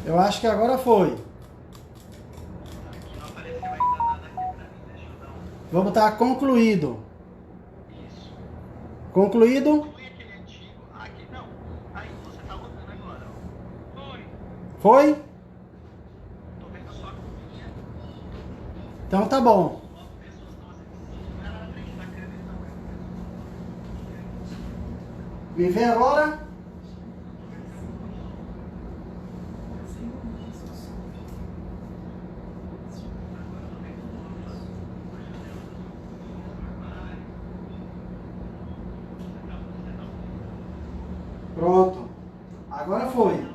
Eu acho que agora foi. Aqui não apareceu ainda nada aqui pra mim. Deixa eu dar um. Vamos botar concluído. Isso. Concluído? Conclui aquele antigo. Ah, aqui não. Aí, você tá botando agora, ó. Foi. Foi? Tô vendo a sua curvinha. Então tá bom. Ó, pessoas estão assistindo. Ela na frente da câmera não é. Me vê agora? Pronto. Agora foi.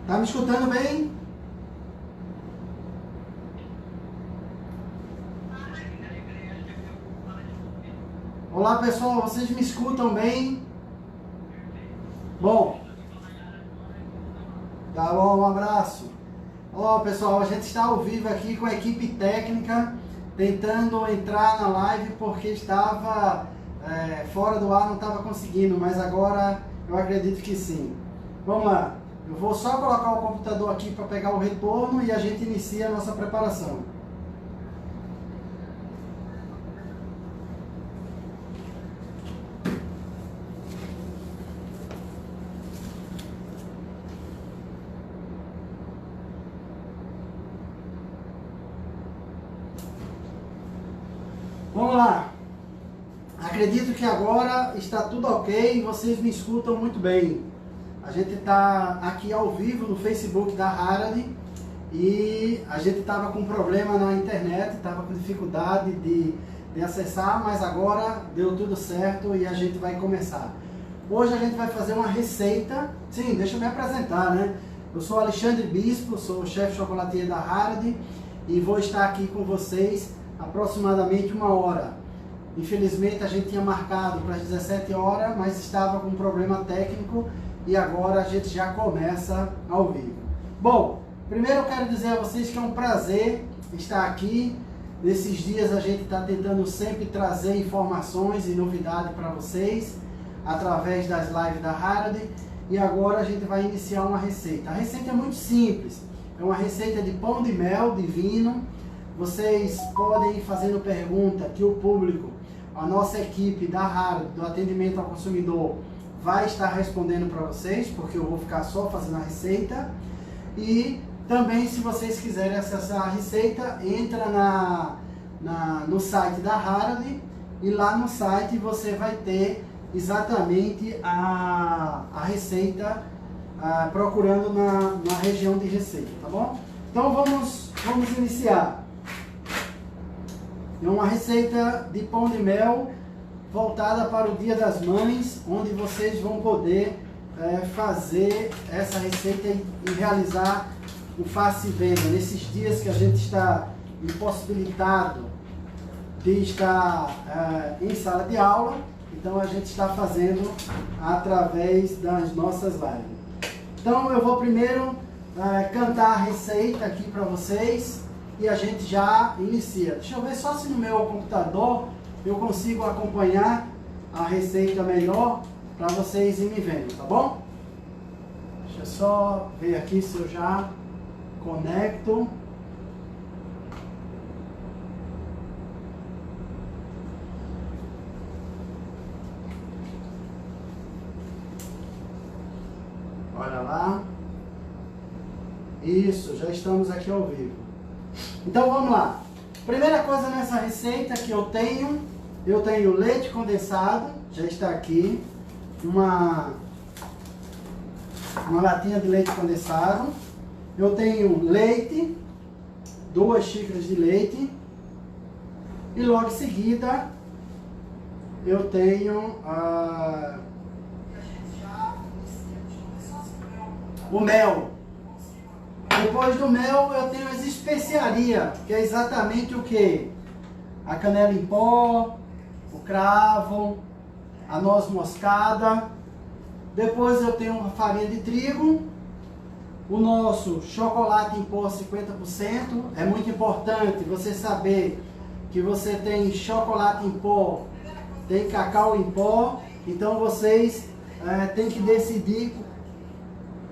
Tá me escutando bem? Olá pessoal, vocês me escutam bem? Bom. Tá bom, um abraço. Ó pessoal, a gente está ao vivo aqui com a equipe técnica tentando entrar na live porque estava fora do ar, não estava conseguindo, mas agora eu acredito que sim. Vamos lá, eu vou só colocar o computador aqui para pegar o retorno e a gente inicia a nossa preparação. Vamos lá. Acredito que agora está tudo ok, vocês me escutam muito bem. A gente está aqui ao vivo no Facebook da Harald e a gente estava com problema na internet, estava com dificuldade de acessar, mas agora deu tudo certo e a gente vai começar. Hoje a gente vai fazer uma receita. Sim, deixa eu me apresentar, né? Eu sou Alexandre Bispo, sou o chefe chocolatier da Harald e vou estar aqui com vocês aproximadamente 1 hora. Infelizmente a gente tinha marcado para as 17 horas, mas estava com um problema técnico e agora a gente já começa ao vivo. Bom, primeiro eu quero dizer a vocês que é um prazer estar aqui. Nesses dias a gente está tentando sempre trazer informações e novidades para vocês através das lives da Harald e agora a gente vai iniciar uma receita. A receita é muito simples, é uma receita de pão de mel divino. Vocês podem ir fazendo pergunta que o público, a nossa equipe da Harald, do atendimento ao consumidor, vai estar respondendo para vocês, porque eu vou ficar só fazendo a receita. E também, se vocês quiserem acessar a receita, entra no site da Harald e lá no site você vai ter exatamente a receita procurando na região de receita, tá bom? Então vamos iniciar. É uma receita de pão de mel voltada para o Dia das Mães, onde vocês vão poder fazer essa receita e realizar o face venda. Nesses dias que a gente está impossibilitado de estar em sala de aula, então a gente está fazendo através das nossas lives. Então eu vou primeiro cantar a receita aqui para vocês e a gente já inicia. Deixa eu ver só se no meu computador eu consigo acompanhar a receita melhor para vocês irem me vendo, tá bom? Deixa eu só ver aqui se eu já conecto. Olha lá. Isso, já estamos aqui ao vivo. Então vamos lá. Primeira coisa nessa receita que eu tenho leite condensado, já está aqui, uma latinha de leite condensado. Eu tenho leite, 2 xícaras de leite. E logo em seguida eu tenho o mel. Depois do mel eu tenho as especiarias, que é exatamente o que? A canela em pó, o cravo, a noz moscada. Depois eu tenho a farinha de trigo, o nosso chocolate em pó 50%. É muito importante você saber que você tem chocolate em pó, tem cacau em pó. Então vocês tem que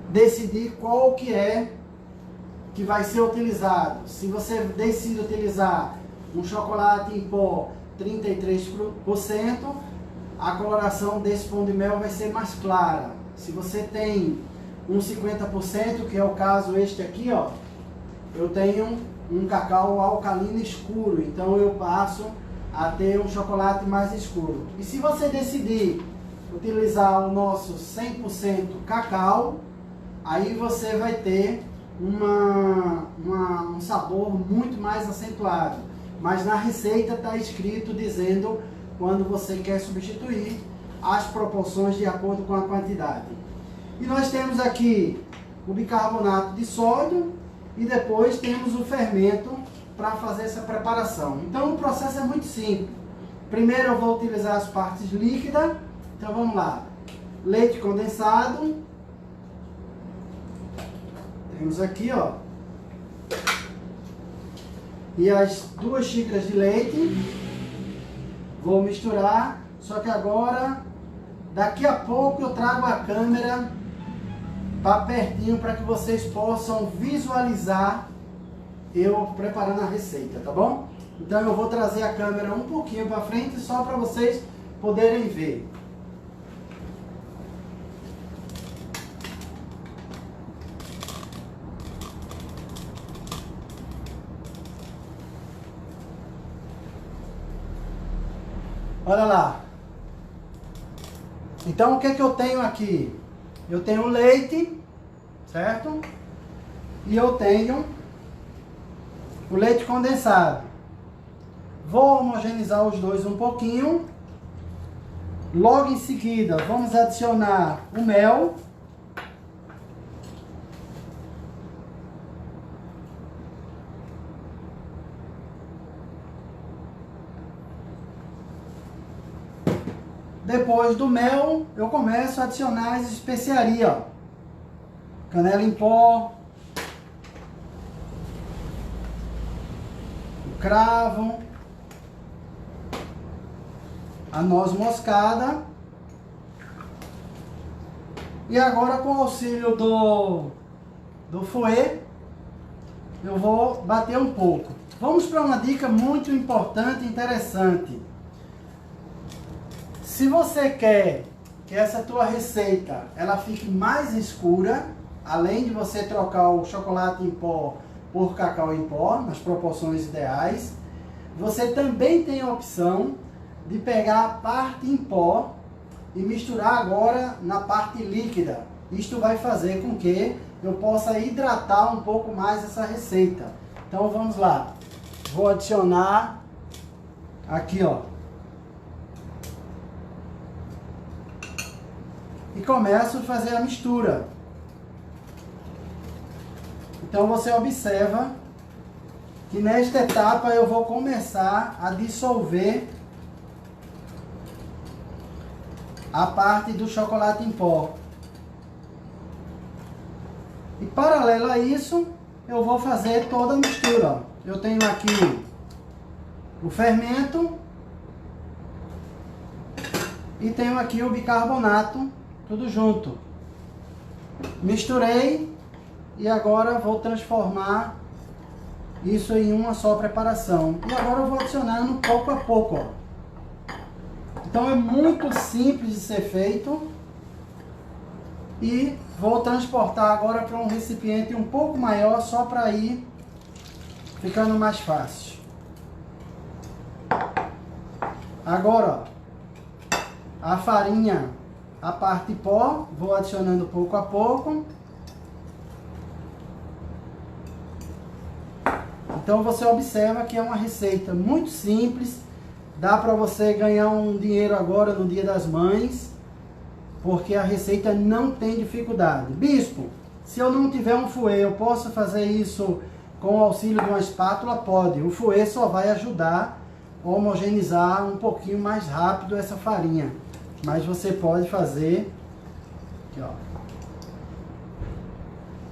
decidir qual que vai ser utilizado. Se você decide utilizar um chocolate em pó 33%, a coloração desse pão de mel vai ser mais clara. Se você tem um 50%, que é o caso este aqui, ó, eu tenho um cacau alcalino escuro, então eu passo a ter um chocolate mais escuro. E se você decidir utilizar o nosso 100% cacau, aí você vai ter um sabor muito mais acentuado. Mas na receita está escrito dizendo quando você quer substituir as proporções de acordo com a quantidade. E nós temos aqui o bicarbonato de sódio e depois temos o fermento para fazer essa preparação. Então o processo é muito simples. Primeiro eu vou utilizar as partes líquidas. Então vamos lá. Leite condensado. Temos aqui, ó. E as 2 xícaras de leite. Vou misturar. Só que agora, daqui a pouco eu trago a câmera para pertinho para que vocês possam visualizar eu preparando a receita, tá bom? Então eu vou trazer a câmera um pouquinho para frente só para vocês poderem ver. Olha lá. Então o que é que eu tenho aqui? Eu tenho leite, certo? E eu tenho o leite condensado. Vou homogeneizar os dois um pouquinho. Logo em seguida, vamos adicionar o mel. Depois do mel, eu começo a adicionar as especiarias, ó. Canela em pó, o cravo, a noz moscada. E agora, com o auxílio do fouet, eu vou bater um pouco. Vamos para uma dica muito importante e interessante. Se você quer que essa tua receita ela fique mais escura, além de você trocar o chocolate em pó por cacau em pó, nas proporções ideais, você também tem a opção de pegar a parte em pó e misturar agora na parte líquida. Isto vai fazer com que eu possa hidratar um pouco mais essa receita. Então vamos lá. Vou adicionar aqui, ó. E começo a fazer a mistura. Então você observa que nesta etapa eu vou começar a dissolver a parte do chocolate em pó. E paralelo a isso, eu vou fazer toda a mistura. Eu tenho aqui o fermento e tenho aqui o bicarbonato, tudo junto. Misturei e agora vou transformar isso em uma só preparação. E agora eu vou adicionando pouco a pouco, ó. Então é muito simples de ser feito. E vou transportar agora para um recipiente um pouco maior, só para ir ficando mais fácil. Agora, ó, a farinha, a parte pó, vou adicionando pouco a pouco. Então você observa que é uma receita muito simples. Dá para você ganhar um dinheiro agora no Dia das Mães, porque a receita não tem dificuldade. Bispo, se eu não tiver um fouet, eu posso fazer isso com o auxílio de uma espátula? Pode. O fouet só vai ajudar a homogeneizar um pouquinho mais rápido essa farinha. Mas você pode fazer aqui, ó.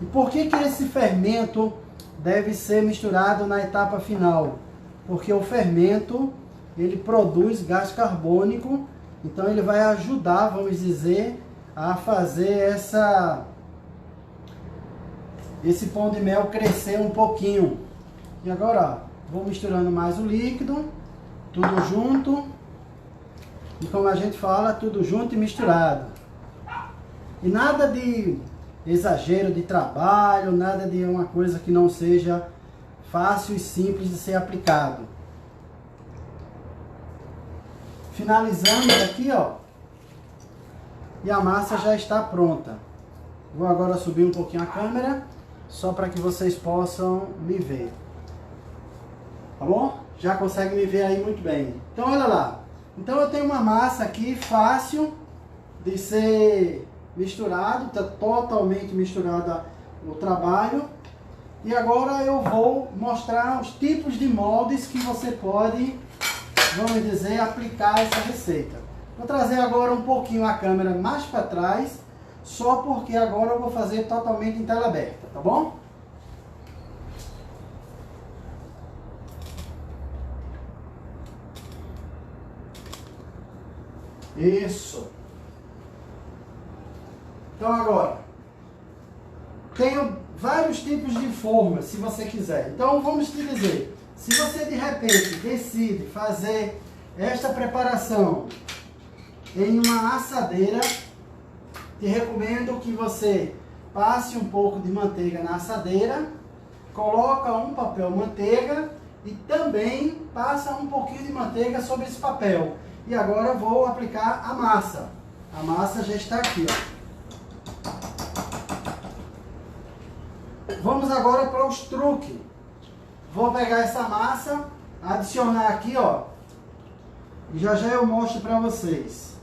E por que que esse fermento deve ser misturado na etapa final? Porque o fermento, ele produz gás carbônico, então ele vai ajudar, vamos dizer, a fazer esse pão de mel crescer um pouquinho. E agora, ó, vou misturando mais o líquido, tudo junto. E como a gente fala, tudo junto e misturado. E nada de exagero de trabalho, nada de uma coisa que não seja fácil e simples de ser aplicado. Finalizamos aqui, ó. E a massa já está pronta. Vou agora subir um pouquinho a câmera, só para que vocês possam me ver. Tá bom? Já consegue me ver aí muito bem. Então, olha lá. Então, eu tenho uma massa aqui fácil de ser misturado. Está totalmente misturada o trabalho. E agora eu vou mostrar os tipos de moldes que você pode, vamos dizer, aplicar essa receita. Vou trazer agora um pouquinho a câmera mais para trás, só porque agora eu vou fazer totalmente em tela aberta, tá bom? Isso. Então agora, tenho vários tipos de formas, se você quiser. Então vamos te dizer, se você de repente decide fazer esta preparação em uma assadeira, te recomendo que você passe um pouco de manteiga na assadeira, coloca um papel manteiga e também passa um pouquinho de manteiga sobre esse papel. E agora eu vou aplicar a massa. A massa já está aqui, ó. Vamos agora para os truques. Vou pegar essa massa, adicionar aqui, ó. E já já eu mostro para vocês.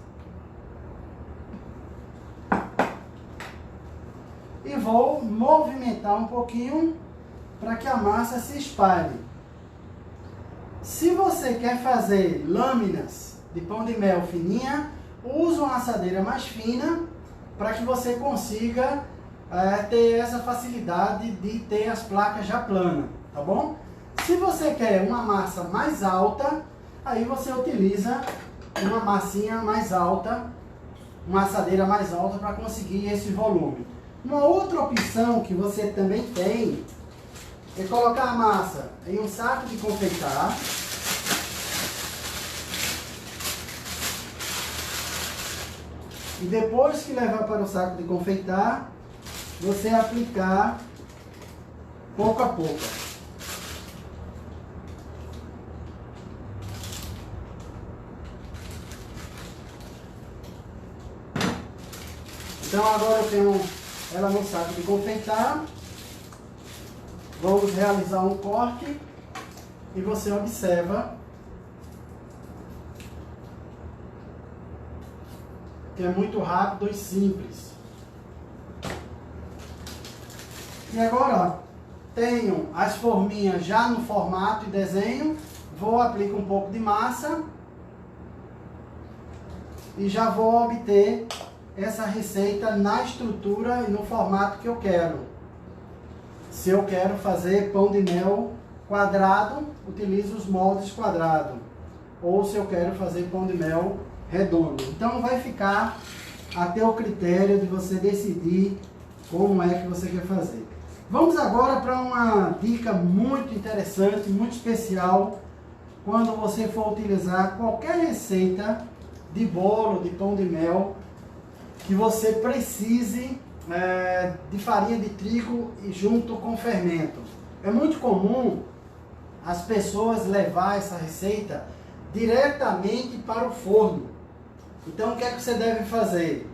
E vou movimentar um pouquinho para que a massa se espalhe. Se você quer fazer lâminas de pão de mel fininha, use uma assadeira mais fina para que você consiga ter essa facilidade de ter as placas já planas, tá bom? Se você quer uma massa mais alta, aí você utiliza uma massinha mais alta, uma assadeira mais alta para conseguir esse volume. Uma outra opção que você também tem é colocar a massa em um saco de confeitar. E depois que levar para o saco de confeitar, você aplicar pouco a pouco. Então agora eu tenho ela no saco de confeitar. Vamos realizar um corte e você observa que é muito rápido e simples. E agora, ó, tenho as forminhas já no formato e desenho. Vou aplicar um pouco de massa e já vou obter essa receita na estrutura e no formato que eu quero. Se eu quero fazer pão de mel quadrado, utilizo os moldes quadrados. Ou se eu quero fazer pão de mel redondo. Então vai ficar a teu critério de você decidir como é que você quer fazer. Vamos agora para uma dica muito interessante, muito especial, quando você for utilizar qualquer receita de bolo, de pão de mel, que você precise de farinha de trigo e junto com fermento. É muito comum as pessoas levar essa receita diretamente para o forno. Então o que é que você deve fazer?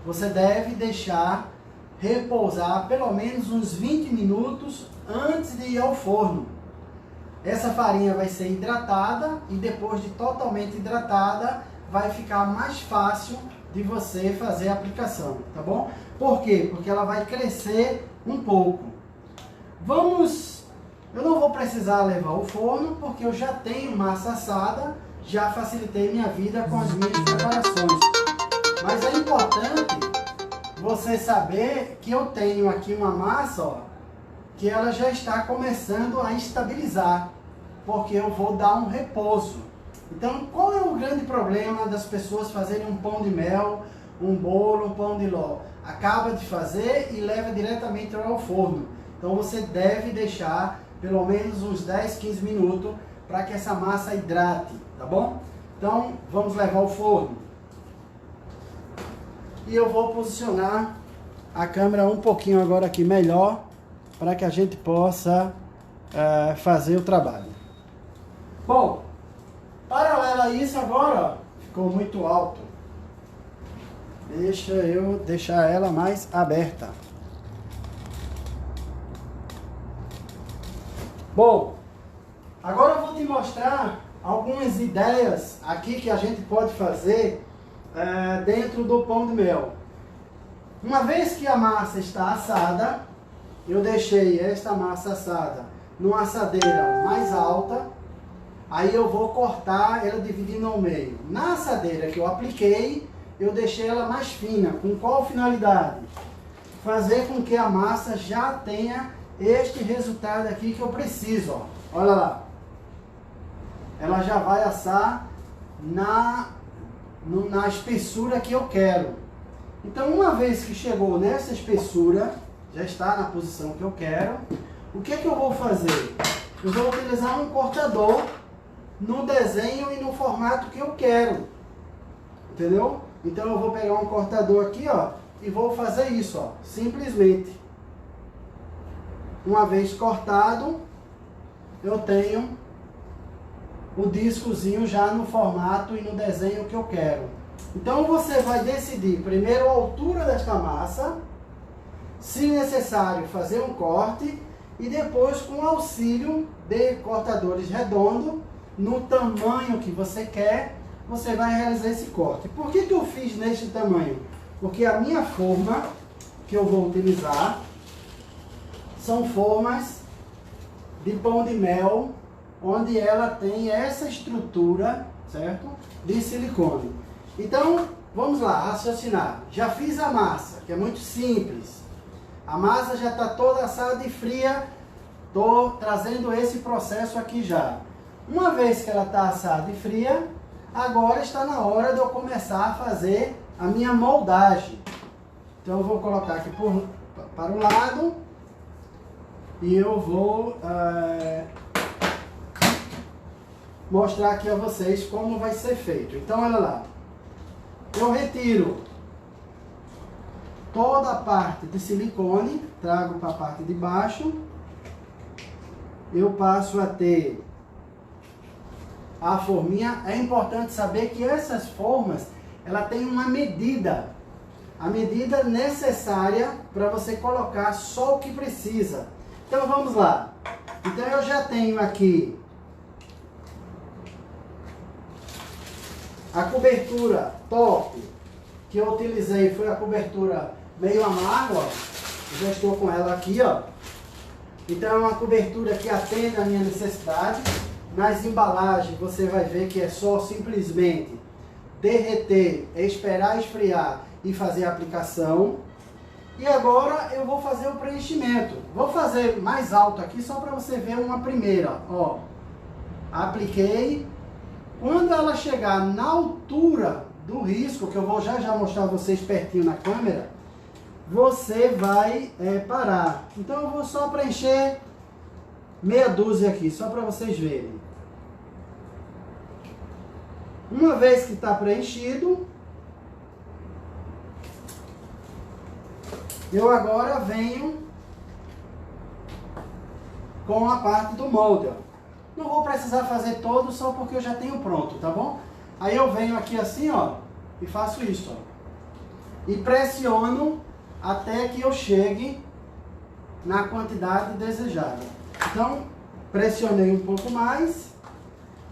Você deve deixar repousar pelo menos uns 20 minutos antes de ir ao forno. Essa farinha vai ser hidratada e depois de totalmente hidratada vai ficar mais fácil de você fazer a aplicação, tá bom? Por quê? Porque ela vai crescer um pouco. Eu não vou precisar levar ao forno porque eu já tenho massa assada, já facilitei minha vida com as minhas preparações. Mas é importante você saber que eu tenho aqui uma massa, ó, que ela já está começando a estabilizar, porque eu vou dar um repouso. Então, qual é o grande problema das pessoas fazerem um pão de mel um bolo, um pão de ló, acaba de fazer e leva diretamente ao forno. Então você deve deixar pelo menos uns 10, 15 minutos para que essa massa hidrate, tá bom? Então vamos levar ao forno. E eu vou posicionar a câmera um pouquinho agora aqui melhor para que a gente possa fazer o trabalho. Bom, paralelo a isso agora, ó, ficou muito alto. Deixa eu deixar ela mais aberta. Bom, agora eu vou te mostrar algumas ideias aqui que a gente pode fazer dentro do pão de mel. Uma vez que a massa está assada, eu deixei esta massa assada numa assadeira mais alta, aí eu vou cortar ela dividindo ao meio. Na assadeira que eu apliquei, eu deixei ela mais fina. Com qual finalidade? Fazer com que a massa já tenha este resultado aqui que eu preciso, ó. Olha lá. Ela já vai assar na espessura que eu quero. Então, uma vez que chegou nessa espessura, já está na posição que eu quero, o que é que eu vou fazer? Eu vou utilizar um cortador no desenho e no formato que eu quero. Entendeu? Então eu vou pegar um cortador aqui, ó, e vou fazer isso, ó, simplesmente. Uma vez cortado, eu tenho o discozinho já no formato e no desenho que eu quero. Então você vai decidir primeiro a altura desta massa, se necessário fazer um corte, e depois com o auxílio de cortadores redondos, no tamanho que você quer, você vai realizar esse corte. Por que eu fiz neste tamanho? Porque a minha forma que eu vou utilizar são formas de pão de mel, onde ela tem essa estrutura, certo? De silicone. Então, vamos lá, raciocinar. Já fiz a massa, que é muito simples. A massa já está toda assada e fria. Estou trazendo esse processo aqui já. Uma vez que ela está assada e fria, agora está na hora de eu começar a fazer a minha moldagem. Então eu vou colocar aqui para o lado e eu vou mostrar aqui a vocês como vai ser feito. Então olha lá, eu retiro toda a parte de silicone, trago para a parte de baixo, eu passo a ter a forminha. É importante saber que essas formas, ela tem uma medida, a medida necessária para você colocar só o que precisa. Então vamos lá. Então eu já tenho aqui a cobertura top que eu utilizei, foi a cobertura meio amargo, ó. Eu já estou com ela aqui, ó. Então é uma cobertura que atende a minha necessidade. Nas embalagens você vai ver que é só simplesmente derreter, esperar esfriar e fazer a aplicação. E agora eu vou fazer o preenchimento. Vou fazer mais alto aqui só para você ver uma primeira. Ó, apliquei. Quando ela chegar na altura do risco, que eu vou já mostrar a vocês pertinho na câmera, você vai parar. Então eu vou só preencher meia dúzia aqui, só para vocês verem. Uma vez que está preenchido, eu agora venho com a parte do molde. Não vou precisar fazer todo só porque eu já tenho pronto, tá bom? Aí eu venho aqui assim, ó, e faço isso, ó. E pressiono até que eu chegue na quantidade desejada. Então, pressionei um pouco mais.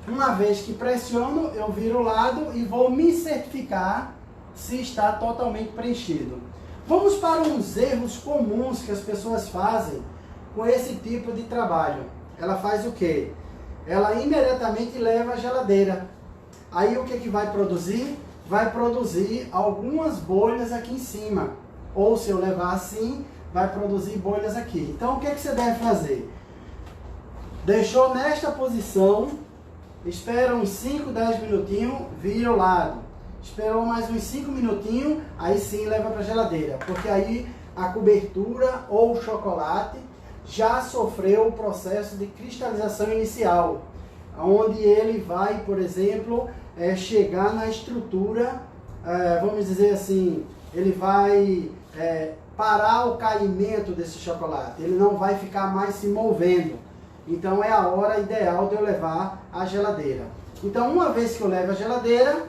Uma vez que pressiono, eu viro o lado e vou me certificar se está totalmente preenchido. Vamos para uns erros comuns que as pessoas fazem com esse tipo de trabalho. Ela faz o quê? Ela imediatamente leva à geladeira. Aí o que vai produzir? Vai produzir algumas bolhas aqui em cima. Ou se eu levar assim, vai produzir bolhas aqui. Então o que você deve fazer? Deixou nesta posição, espera uns 5, 10 minutinhos, vira o lado. esperou mais uns 5 minutinhos, aí sim leva para a geladeira, porque aí a cobertura ou o chocolate já sofreu o processo de cristalização inicial, onde ele vai, por exemplo, chegar na estrutura, vamos dizer assim, ele vai parar o caimento desse chocolate, ele não vai ficar mais se movendo. Então é a hora ideal de eu levar à geladeira. Então uma vez que eu levo à geladeira,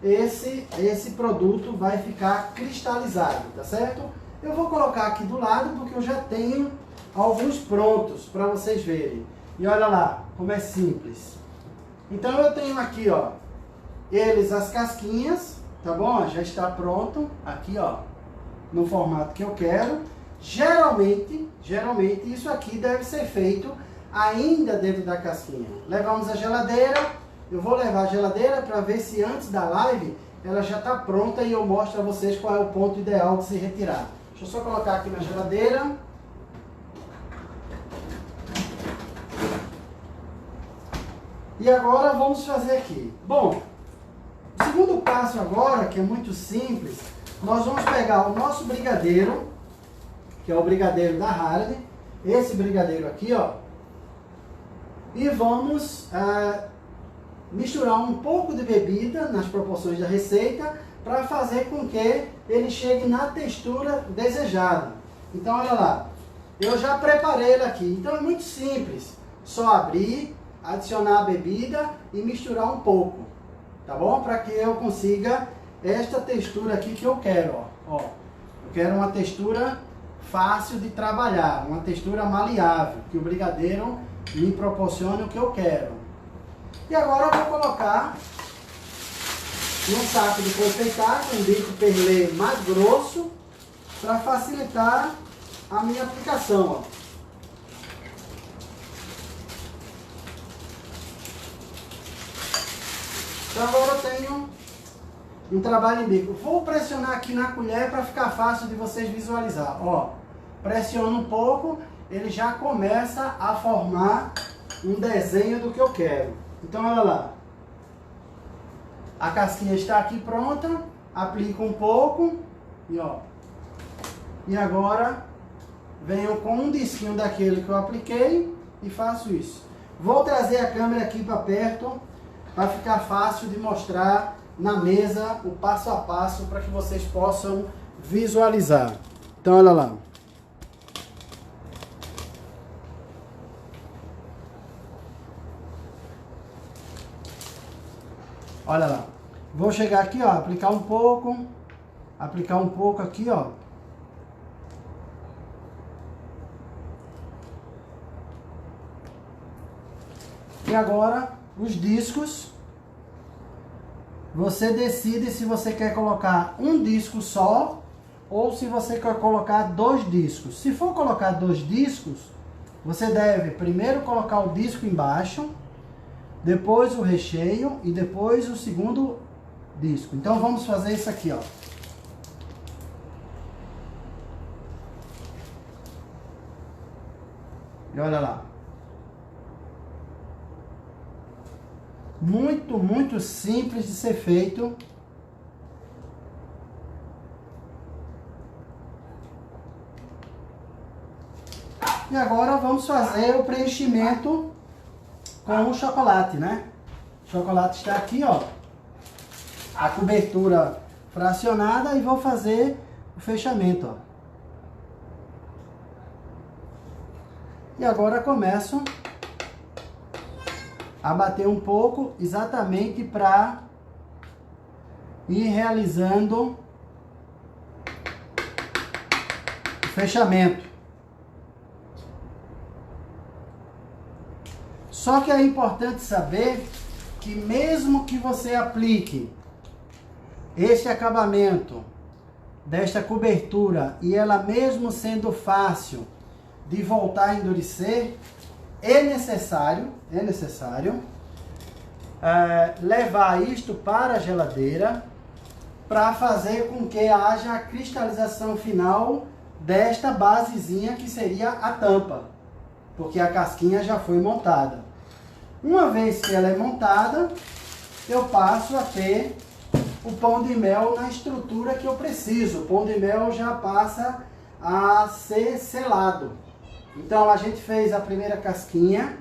esse produto vai ficar cristalizado, tá certo? Eu vou colocar aqui do lado porque eu já tenho alguns prontos para vocês verem. E olha lá como é simples. Então eu tenho aqui, ó, as casquinhas, tá bom? Já está pronto aqui, ó, no formato que eu quero. Geralmente isso aqui deve ser feito ainda dentro da casquinha. Levamos à geladeira. Eu vou levar à geladeira para ver se antes da live ela já está pronta e eu mostro a vocês qual é o ponto ideal de se retirar. Deixa eu só colocar aqui na geladeira. E agora vamos fazer aqui. Bom, o segundo passo agora, que é muito simples, nós vamos pegar o nosso brigadeiro, que é o brigadeiro da Harald, esse brigadeiro aqui, ó, e vamos misturar um pouco de bebida nas proporções da receita para fazer com que ele chegue na textura desejada. Então olha lá, eu já preparei ele aqui, então é muito simples, só abrir, adicionar a bebida e misturar um pouco, tá bom? Para que eu consiga esta textura aqui que eu quero, ó. Eu quero uma textura fácil de trabalhar, uma textura maleável, que o brigadeiro me proporcione o que eu quero. E agora eu vou colocar num saco de confeitar com bico perlé mais grosso para facilitar a minha aplicação, ó. Então agora eu tenho um trabalho em bico. Vou pressionar aqui na colher para ficar fácil de vocês visualizar. Ó, pressiono um pouco, ele já começa a formar um desenho do que eu quero. Então olha lá, a casquinha está aqui pronta, aplico um pouco e ó, e agora venho com um disquinho daquele que eu apliquei e faço isso. Vou trazer a câmera aqui para perto para ficar fácil de mostrar na mesa o passo a passo para que vocês possam visualizar. Então olha lá. Olha lá, vou chegar aqui, ó, aplicar um pouco aqui, ó. E agora, os discos, você decide se você quer colocar um disco só ou se você quer colocar 2 discos. Se for colocar 2 discos, você deve primeiro colocar o disco embaixo, depois o recheio e depois o segundo disco. Então vamos fazer isso aqui, ó. E olha lá. Muito simples de ser feito. E agora vamos fazer o preenchimento com o chocolate, né? O chocolate está aqui, ó. A cobertura fracionada e vou fazer o fechamento, ó. E agora começo a bater um pouco, exatamente para ir realizando o fechamento. Só que é importante saber que mesmo que você aplique este acabamento desta cobertura e ela mesmo sendo fácil de voltar a endurecer, é necessário levar isto para a geladeira para fazer com que haja a cristalização final desta basezinha que seria a tampa, porque a casquinha já foi montada. Uma vez que ela é montada, eu passo a ter o pão de mel na estrutura que eu preciso. O pão de mel já passa a ser selado. Então a gente fez a primeira casquinha,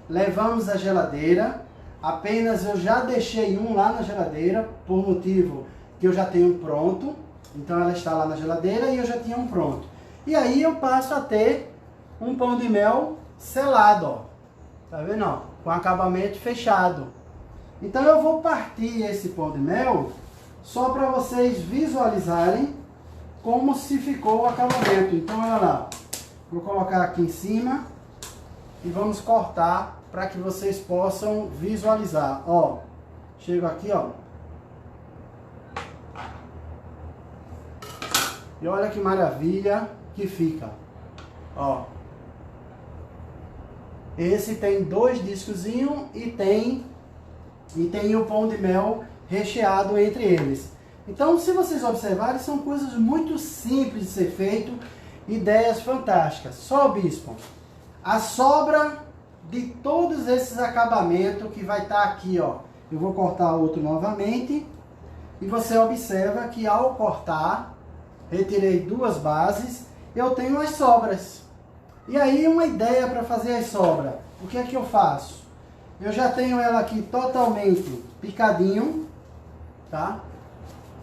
levamos à geladeira. Apenas eu já deixei um lá na geladeira, por motivo que eu já tenho um pronto. Então ela está lá na geladeira e eu já tinha um pronto. E aí eu passo a ter um pão de mel selado, ó. Tá vendo, ó? Com acabamento fechado. Então eu vou partir esse pão de mel só para vocês visualizarem como se ficou o acabamento. Então olha lá, vou colocar aqui em cima e vamos cortar para que vocês possam visualizar. Ó, chego aqui, ó. E olha que maravilha que fica. Ó. Esse tem 2 discozinhos e tem o pão de mel recheado entre eles. Então, se vocês observarem, são coisas muito simples de ser feito, ideias fantásticas. Só, bispo, a sobra de todos esses acabamentos que vai estar aqui, ó. Eu vou cortar outro novamente e você observa que ao cortar, retirei 2 bases, eu tenho as sobras. E aí uma ideia para fazer as sobras. O que é que eu faço? Eu já tenho ela aqui totalmente picadinho, tá?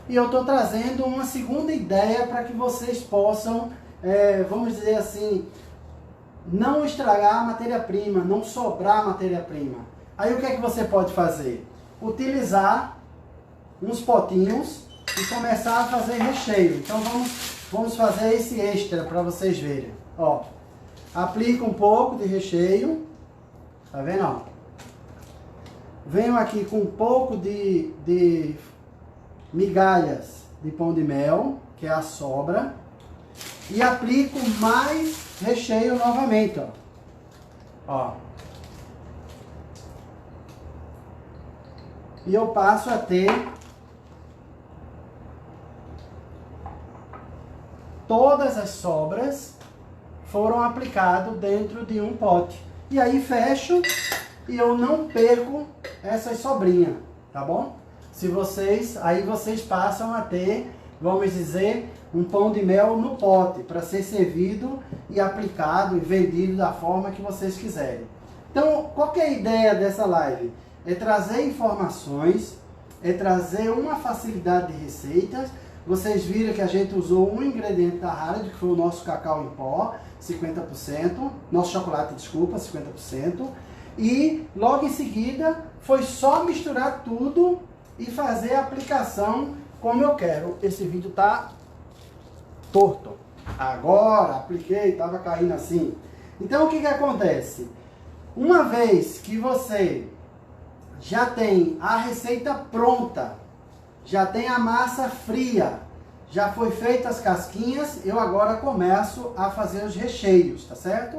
E eu estou trazendo uma segunda ideia para que vocês possam, vamos dizer assim, não estragar a matéria-prima, não sobrar matéria-prima. Aí o que é que você pode fazer? Utilizar uns potinhos e começar a fazer recheio. Então vamos fazer esse extra para vocês verem. Ó, aplica um pouco de recheio, tá vendo? Ó? Venho aqui com um pouco de migalhas de pão de mel, que é a sobra, e aplico mais recheio novamente, ó. Ó. E eu passo a ter todas as sobras foram aplicadas dentro de um pote. E aí fecho e eu não perco essas sobrinhas, tá bom? Aí vocês passam a ter, vamos dizer, um pão de mel no pote para ser servido e aplicado e vendido da forma que vocês quiserem. Então, qual que é a ideia dessa live? É trazer informações, é trazer uma facilidade de receitas. Vocês viram que a gente usou um ingrediente da Harald, que foi o nosso cacau em pó, 50%, nosso chocolate, desculpa, 50%. E logo em seguida foi só misturar tudo e fazer a aplicação como eu quero. Esse vídeo tá torto. Agora apliquei, estava caindo assim. Então o que acontece? Uma vez que você já tem a receita pronta, já tem a massa fria, já foi feita as casquinhas, eu agora começo a fazer os recheios, tá certo?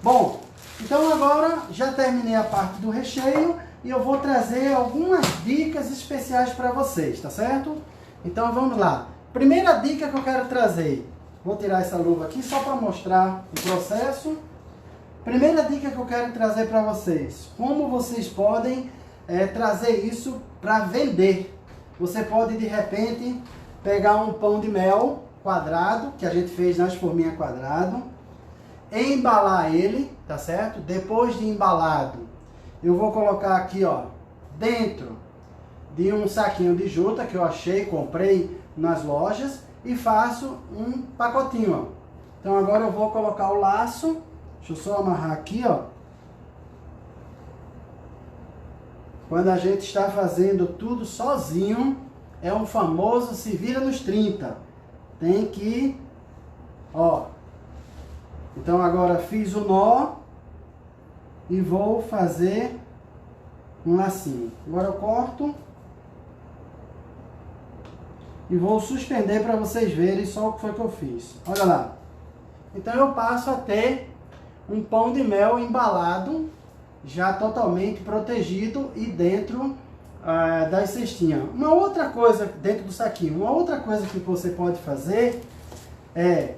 Bom, então agora já terminei a parte do recheio e eu vou trazer algumas dicas especiais para vocês, tá certo? Então vamos lá. Primeira dica que eu quero trazer, vou tirar essa luva aqui só para mostrar o processo. Primeira dica que eu quero trazer para vocês, como vocês podem trazer isso para vender. Você pode de repente pegar um pão de mel quadrado, que a gente fez nas forminhas quadrado, embalar ele, tá certo? Depois de embalado, eu vou colocar aqui, ó, dentro de um saquinho de juta que eu achei, comprei nas lojas e faço um pacotinho, ó. Então agora eu vou colocar o laço, deixa eu só amarrar aqui, ó. Quando a gente está fazendo tudo sozinho, é um famoso se vira nos 30. Tem que, ó. Então agora fiz o nó e vou fazer um lacinho. Agora eu corto e vou suspender para vocês verem só o que foi que eu fiz. Olha lá. Então eu passo a ter um pão de mel embalado, já totalmente protegido e dentro das cestinhas. Uma outra coisa dentro do saquinho, uma outra coisa que você pode fazer é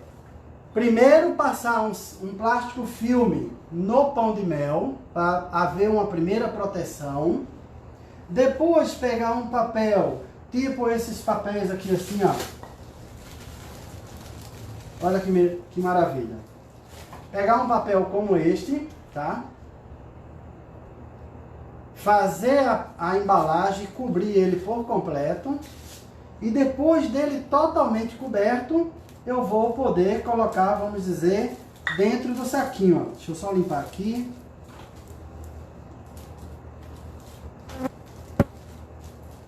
primeiro passar um plástico filme no pão de mel para haver uma primeira proteção. Depois pegar um papel tipo esses papéis aqui assim, ó. Olha que maravilha. Pegar um papel como este, tá? Fazer a embalagem, cobrir ele por completo. E depois dele totalmente coberto, eu vou poder colocar, vamos dizer, dentro do saquinho. Ó. Deixa eu só limpar aqui.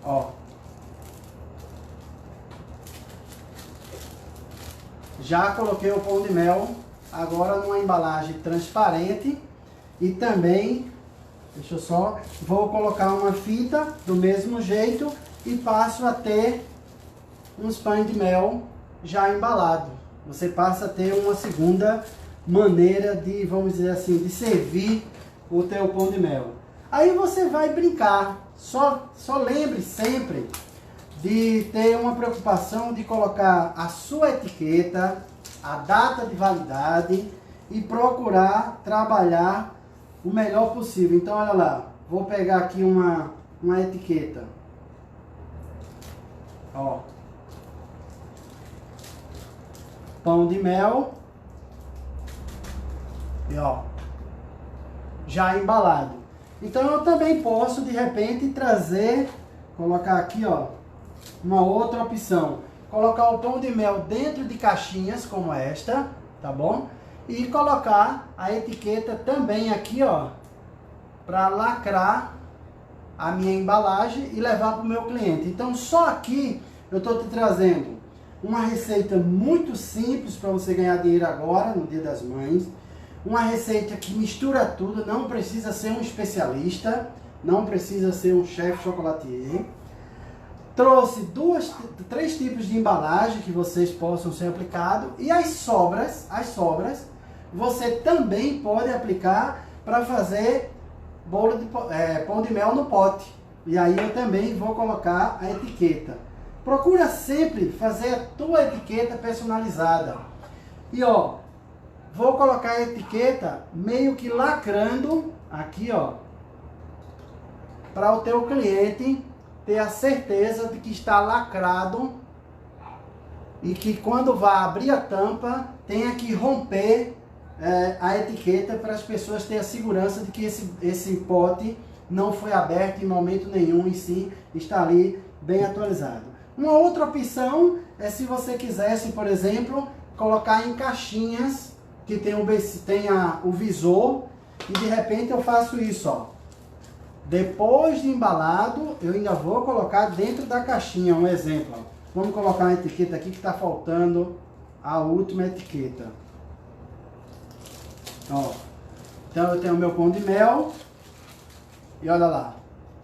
Ó. Já coloquei o pão de mel agora numa embalagem transparente e também, deixa eu só, vou colocar uma fita do mesmo jeito e passo a ter uns pães de mel já embalado. Você passa a ter uma segunda maneira de, vamos dizer assim, de servir o teu pão de mel. Aí você vai brincar. Só lembre sempre de ter uma preocupação de colocar a sua etiqueta, a data de validade e procurar trabalhar o melhor possível. Então, olha lá, vou pegar aqui uma etiqueta. Ó. Pão de mel. E ó, já embalado. Então eu também posso de repente trazer, colocar aqui ó, uma outra opção. Colocar o pão de mel dentro de caixinhas como esta, tá bom? E colocar a etiqueta também aqui ó, para lacrar a minha embalagem e levar para o meu cliente. Então só aqui eu estou te trazendo uma receita muito simples para você ganhar dinheiro agora, no Dia das Mães. Uma receita que mistura tudo, não precisa ser um especialista, não precisa ser um chefe chocolatier. Trouxe três tipos de embalagem que vocês possam ser aplicados. E as sobras, você também pode aplicar para fazer bolo de pão de mel no pote. E aí eu também vou colocar a etiqueta. Procura sempre fazer a tua etiqueta personalizada. E ó, vou colocar a etiqueta meio que lacrando aqui ó, para o teu cliente ter a certeza de que está lacrado e que quando vai abrir a tampa tenha que romper a etiqueta para as pessoas terem a segurança de que esse pote não foi aberto em momento nenhum e sim está ali bem atualizado. Uma outra opção é se você quisesse, por exemplo, colocar em caixinhas que tenha o visor e de repente eu faço isso, ó. Depois de embalado, eu ainda vou colocar dentro da caixinha, um exemplo. Ó. Vamos colocar uma etiqueta aqui que está faltando a última etiqueta. Ó. Então eu tenho o meu pão de mel e olha lá,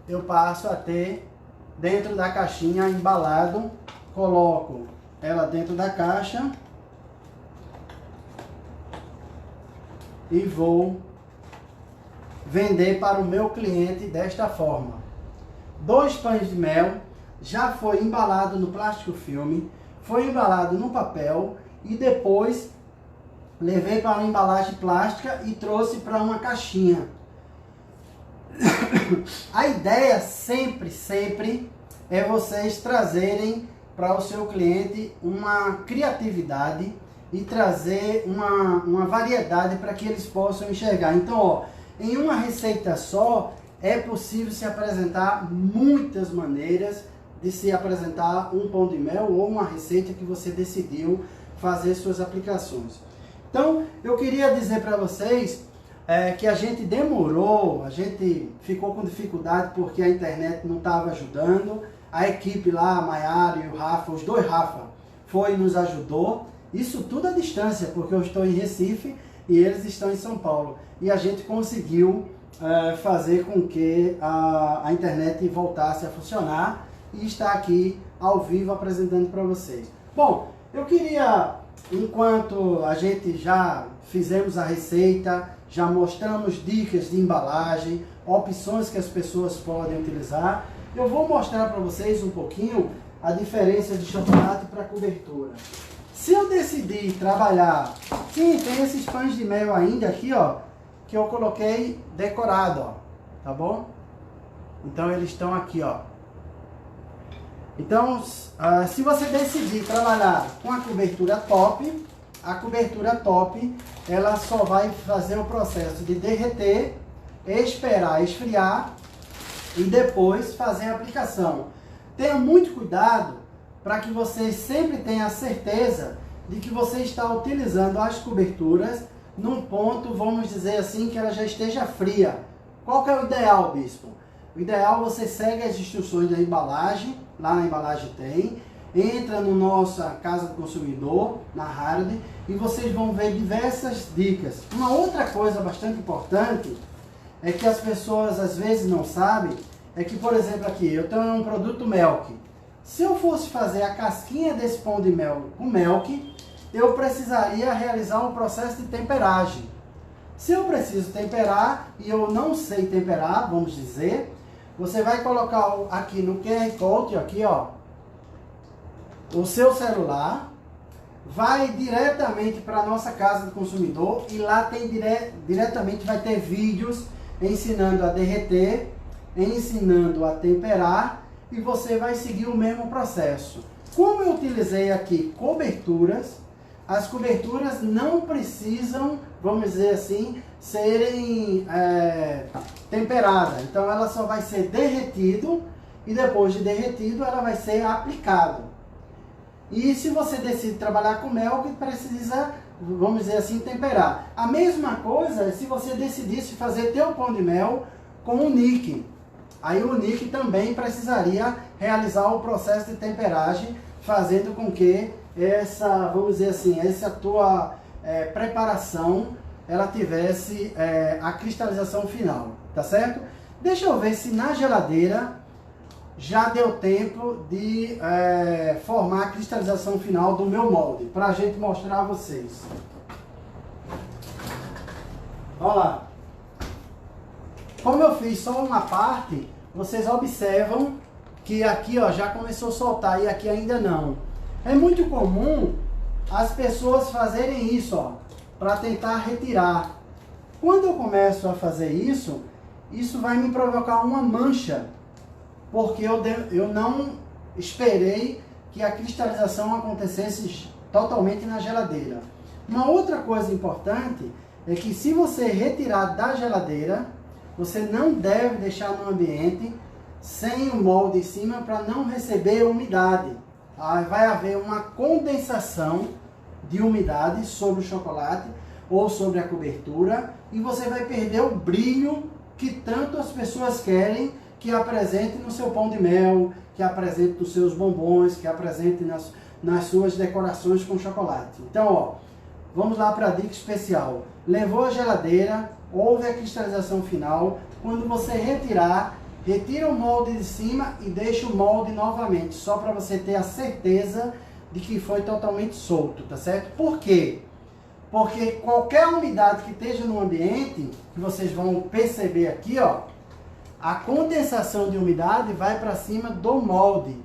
eu passo a ter dentro da caixinha embalado, coloco ela dentro da caixa e vou vender para o meu cliente desta forma. 2 pães de mel, já foi embalado no plástico filme, foi embalado no papel e depois levei para uma embalagem plástica e trouxe para uma caixinha. A ideia sempre é vocês trazerem para o seu cliente uma criatividade e trazer uma variedade para que eles possam enxergar. Então, ó, em uma receita só, é possível se apresentar muitas maneiras de se apresentar um pão de mel ou uma receita que você decidiu fazer suas aplicações. Então, eu queria dizer para vocês que a gente demorou, a gente ficou com dificuldade porque a internet não estava ajudando. A equipe lá, a Maiara e o Rafa, os dois Rafa, foi e nos ajudou. Isso tudo à distância, porque eu estou em Recife e eles estão em São Paulo. E a gente conseguiu fazer com que a internet voltasse a funcionar e estar aqui ao vivo apresentando para vocês. Bom, eu queria, enquanto a gente já fizemos a receita, já mostramos dicas de embalagem, opções que as pessoas podem utilizar, eu vou mostrar para vocês um pouquinho a diferença de chocolate para cobertura. Se eu decidir trabalhar, sim, tem esses pães de mel ainda aqui, ó, que eu coloquei decorado, ó, tá bom? Então eles estão aqui, ó. Então, se você decidir trabalhar com a cobertura top, ela só vai fazer o processo de derreter, esperar esfriar e depois fazer a aplicação. Tenha muito cuidado para que você sempre tenha a certeza de que você está utilizando as coberturas num ponto, vamos dizer assim, que ela já esteja fria. Qual que é o ideal, bispo? O ideal, você segue as instruções da embalagem, lá na embalagem tem, entra no nossa Casa do Consumidor, na Harald, e vocês vão ver diversas dicas. Uma outra coisa bastante importante é que as pessoas às vezes não sabem, é que, por exemplo, aqui, eu tenho um produto Melk. Se eu fosse fazer a casquinha desse pão de mel com Melk, eu precisaria realizar um processo de temperagem. Se eu preciso temperar e eu não sei temperar, vamos dizer, você vai colocar aqui no QR Code, aqui ó, o seu celular, vai diretamente para a nossa Casa do Consumidor e lá tem diretamente vai ter vídeos ensinando a derreter, ensinando a temperar e você vai seguir o mesmo processo. Como eu utilizei aqui coberturas, as coberturas não precisam, vamos dizer assim, serem temperadas. Então ela só vai ser derretido e depois de derretido ela vai ser aplicado. E se você decide trabalhar com mel, que precisa, vamos dizer assim, temperar. A mesma coisa é se você decidisse fazer teu pão de mel com o nick. Aí o nick também precisaria realizar o processo de temperagem, fazendo com que essa, vamos dizer assim, essa tua preparação, ela tivesse a cristalização final, tá certo? Deixa eu ver se na geladeira já deu tempo de formar a cristalização final do meu molde, para a gente mostrar a vocês. Olha lá. Como eu fiz só uma parte, vocês observam que aqui ó, já começou a soltar e aqui ainda não. É muito comum as pessoas fazerem isso ó, para tentar retirar. Quando eu começo a fazer isso, isso vai me provocar uma mancha, porque eu não esperei que a cristalização acontecesse totalmente na geladeira. Uma outra coisa importante é que se você retirar da geladeira, você não deve deixar no ambiente sem o molde em cima para não receber umidade. Vai haver uma condensação de umidade sobre o chocolate ou sobre a cobertura e você vai perder o brilho que tanto as pessoas querem que apresente no seu pão de mel, que apresente nos seus bombons, que apresente nas suas decorações com chocolate. Então, ó, vamos lá para a dica especial. Levou a geladeira, houve a cristalização final. Quando você retirar, retira o molde de cima e deixa o molde novamente, só para você ter a certeza de que foi totalmente solto, tá certo? Por quê? Porque qualquer umidade que esteja no ambiente, que vocês vão perceber aqui, ó, a condensação de umidade vai para cima do molde,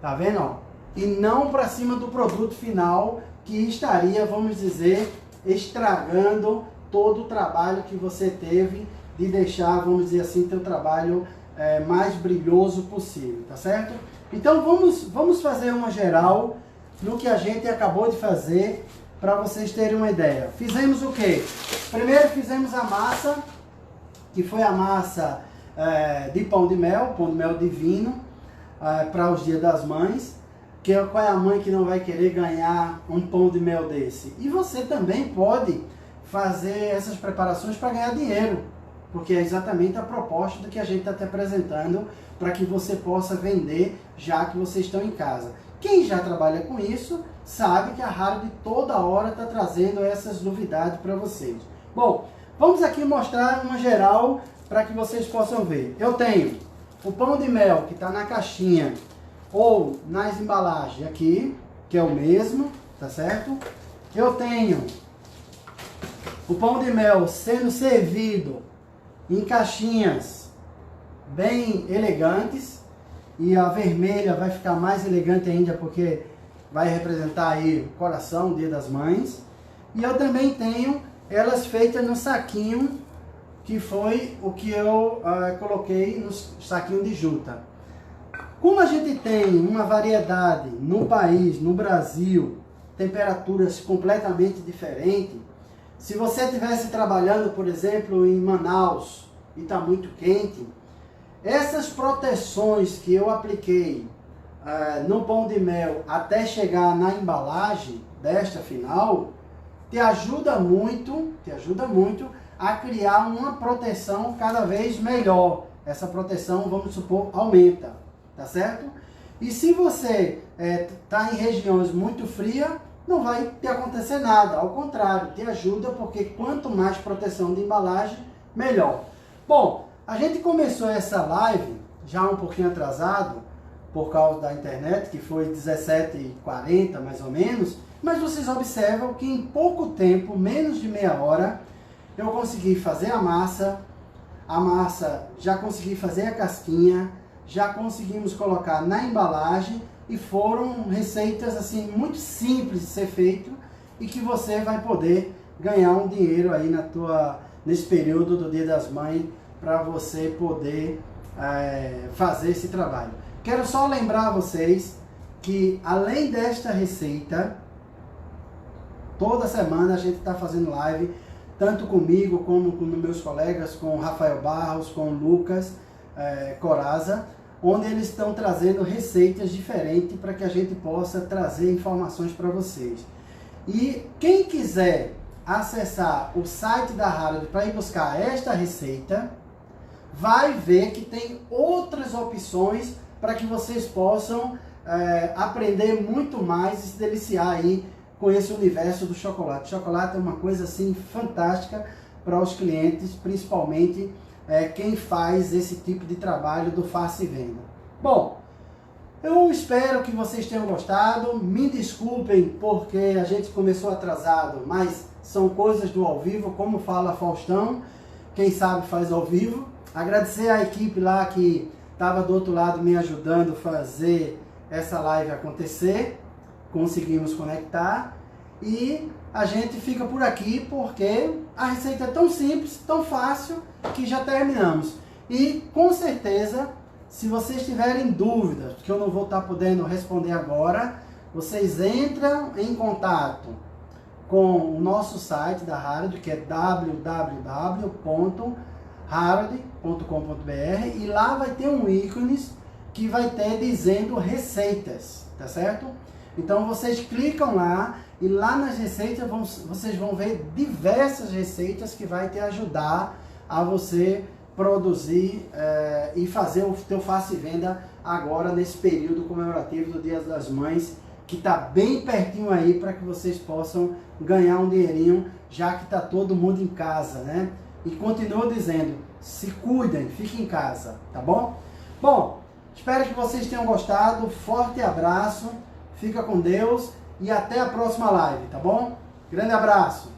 tá vendo, ó? E não para cima do produto final, que estaria, vamos dizer, estragando todo o trabalho que você teve de deixar, vamos dizer assim, teu trabalho mais brilhoso possível, tá certo? Então vamos fazer uma geral no que a gente acabou de fazer, para vocês terem uma ideia. Fizemos o quê? Primeiro fizemos a massa, que foi a massa de pão de mel divino, para os dias das mães. Qual é a mãe que não vai querer ganhar um pão de mel desse? E você também pode fazer essas preparações para ganhar dinheiro, porque é exatamente a proposta do que a gente está te apresentando, para que você possa vender já que vocês estão em casa. Quem já trabalha com isso sabe que a Harald toda hora está trazendo essas novidades para vocês. Bom, vamos aqui mostrar uma geral para que vocês possam ver. Eu tenho o pão de mel que está na caixinha ou nas embalagens aqui, que é o mesmo, tá certo? Eu tenho o pão de mel sendo servido em caixinhas bem elegantes, e a vermelha vai ficar mais elegante ainda porque vai representar aí o coração, o Dia das Mães. E eu também tenho elas feitas no saquinho, que foi o que eu coloquei no saquinho de juta. Como a gente tem uma variedade no país, no Brasil, temperaturas completamente diferentes, se você estivesse trabalhando, por exemplo, em Manaus e está muito quente, essas proteções que eu apliquei no pão de mel até chegar na embalagem desta final, te ajuda muito a criar uma proteção cada vez melhor. Essa proteção, vamos supor, aumenta, tá certo? E se você está em regiões muito frias, não vai te acontecer nada, ao contrário, te ajuda, porque quanto mais proteção de embalagem, melhor. Bom, a gente começou essa live já um pouquinho atrasado, por causa da internet, que foi 17h40 mais ou menos, mas vocês observam que em pouco tempo, menos de meia hora, eu consegui fazer a massa, já consegui fazer a casquinha, já conseguimos colocar na embalagem, e foram receitas assim muito simples de ser feito e que você vai poder ganhar um dinheiro aí nesse período do Dia das Mães para você poder fazer esse trabalho. Quero só lembrar a vocês que além desta receita, toda semana a gente está fazendo live, tanto comigo como com meus colegas, com o Rafael Barros, com o Lucas Coraza, onde eles estão trazendo receitas diferentes para que a gente possa trazer informações para vocês. E quem quiser acessar o site da Harald para ir buscar esta receita, vai ver que tem outras opções para que vocês possam aprender muito mais e se deliciar aí com esse universo do chocolate. Chocolate é uma coisa assim fantástica para os clientes, principalmente quem faz esse tipo de trabalho do faça e venda. Bom, eu espero que vocês tenham gostado. Me desculpem porque a gente começou atrasado, mas são coisas do ao vivo, como fala Faustão, quem sabe faz ao vivo. Agradecer à equipe lá que estava do outro lado me ajudando a fazer essa live acontecer. Conseguimos conectar e a gente fica por aqui porque a receita é tão simples, tão fácil, que já terminamos. E com certeza, se vocês tiverem dúvidas, que eu não vou estar podendo responder agora, vocês entram em contato com o nosso site da Harald, que é www.harald.com.br, e lá vai ter um ícone que vai ter dizendo receitas, tá certo? Então vocês clicam lá e lá nas receitas vocês vão ver diversas receitas que vai te ajudar a você produzir e fazer o teu faça e venda agora nesse período comemorativo do Dia das Mães, que está bem pertinho aí para que vocês possam ganhar um dinheirinho, já que está todo mundo em casa, né? E continuo dizendo, se cuidem, fiquem em casa, tá bom? Bom, espero que vocês tenham gostado, forte abraço, fica com Deus e até a próxima live, tá bom? Grande abraço!